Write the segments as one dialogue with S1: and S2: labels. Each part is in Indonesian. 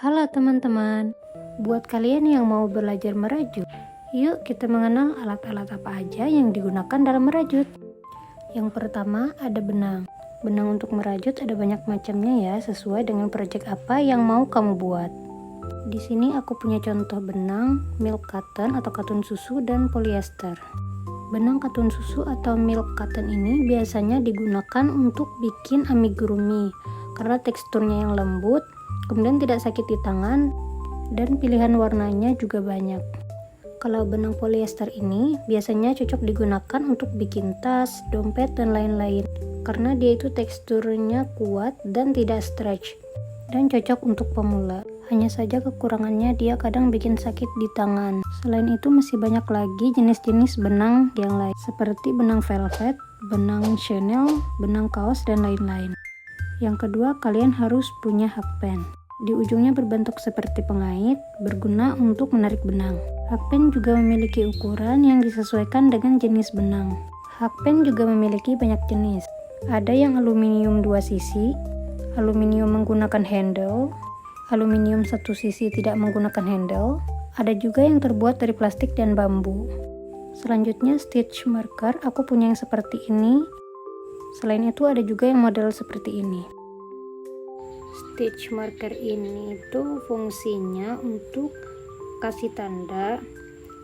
S1: Halo teman-teman, buat kalian yang mau belajar merajut, yuk kita mengenal alat-alat apa aja yang digunakan dalam merajut. Yang pertama ada benang. Benang untuk merajut ada banyak macamnya ya, sesuai dengan proyek apa yang mau kamu buat. Di sini aku punya contoh benang milk cotton atau katun susu dan polyester. Benang katun susu atau milk cotton ini biasanya digunakan untuk bikin amigurumi karena teksturnya yang lembut, kemudian tidak sakit di tangan, dan pilihan warnanya juga banyak. Kalau benang polyester ini biasanya cocok digunakan untuk bikin tas, dompet, dan lain-lain karena dia itu teksturnya kuat dan tidak stretch dan cocok untuk pemula. Hanya saja kekurangannya dia kadang bikin sakit di tangan. Selain itu masih banyak lagi jenis-jenis benang yang lain seperti benang velvet, benang Chanel, benang kaos, dan lain-lain. Yang kedua, kalian harus punya hakpen. Di ujungnya berbentuk seperti pengait, berguna untuk menarik benang. Hakpen juga memiliki ukuran yang disesuaikan dengan jenis benang. Hakpen juga memiliki banyak jenis. Ada yang aluminium 2 sisi, aluminium menggunakan handle, aluminium 1 sisi tidak menggunakan handle. Ada juga yang terbuat dari plastik dan bambu. Selanjutnya stitch marker, aku punya yang seperti ini. Selain itu ada juga yang model seperti ini. Stitch marker ini tuh fungsinya untuk kasih tanda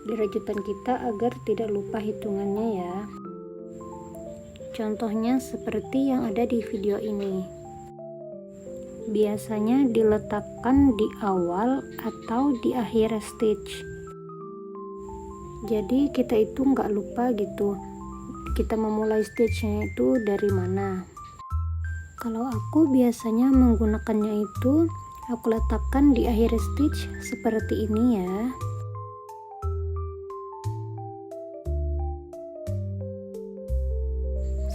S1: di rajutan kita agar tidak lupa hitungannya ya. Contohnya seperti yang ada di video ini. Biasanya diletakkan di awal atau di akhir stitch. Jadi kita itu nggak lupa gitu. Kita memulai stitchnya itu dari mana. Kalau aku biasanya menggunakannya itu aku letakkan di akhir stitch seperti ini ya.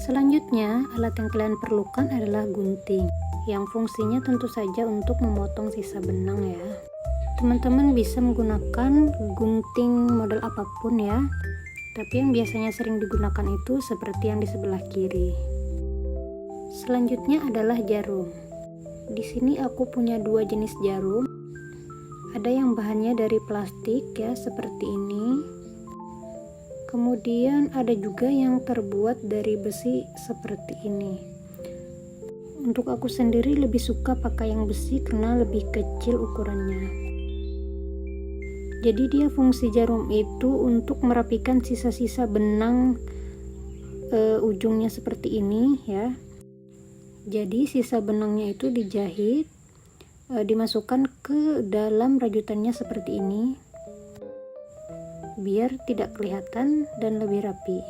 S1: Selanjutnya, alat yang kalian perlukan adalah gunting, yang fungsinya tentu saja untuk memotong sisa benang ya. Teman-teman bisa menggunakan gunting model apapun ya, tapi yang biasanya sering digunakan itu seperti yang di sebelah kiri. Selanjutnya adalah jarum. Di sini aku punya 2 jenis jarum. Ada yang bahannya dari plastik ya, seperti ini. Kemudian ada juga yang terbuat dari besi seperti ini. Untuk aku sendiri lebih suka pakai yang besi karena lebih kecil ukurannya. Jadi dia fungsi jarum itu untuk merapikan sisa-sisa benang ujungnya seperti ini ya. Jadi sisa benangnya itu dijahit, dimasukkan ke dalam rajutannya seperti ini, biar tidak kelihatan dan lebih rapi.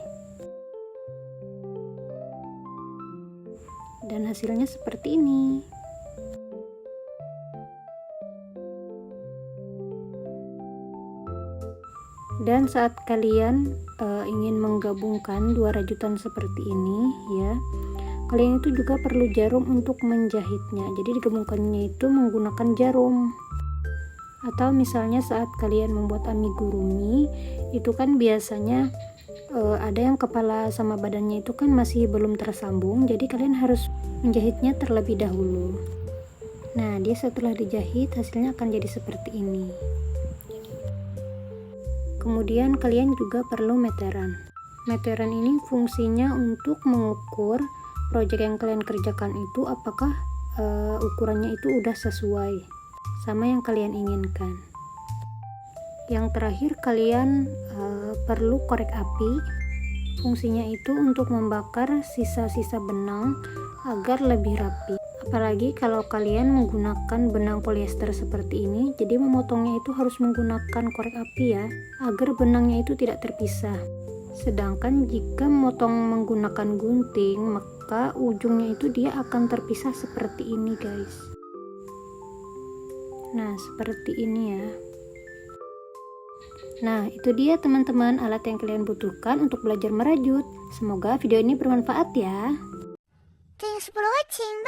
S1: Dan hasilnya seperti ini. Dan saat kalian ingin menggabungkan 2 rajutan seperti ini ya, kalian itu juga perlu jarum untuk menjahitnya. Jadi digabungkannya itu menggunakan jarum. Atau misalnya saat kalian membuat amigurumi, itu kan biasanya ada yang kepala sama badannya itu kan masih belum tersambung, jadi kalian harus menjahitnya terlebih dahulu. Nah, dia setelah dijahit hasilnya akan jadi seperti ini. Kemudian kalian juga perlu meteran. Meteran ini fungsinya untuk mengukur proyek yang kalian kerjakan itu apakah ukurannya itu udah sesuai sama yang kalian inginkan. Yang terakhir kalian perlu korek api. Fungsinya itu untuk membakar sisa-sisa benang agar lebih rapi. Apalagi kalau kalian menggunakan benang polyester seperti ini, jadi memotongnya itu harus menggunakan korek api ya, agar benangnya itu tidak terpisah. Sedangkan jika memotong menggunakan gunting, maka ujungnya itu dia akan terpisah seperti ini guys. Nah, seperti ini ya. Nah, itu dia teman-teman alat yang kalian butuhkan untuk belajar merajut. Semoga video ini bermanfaat ya.
S2: Thanks for watching.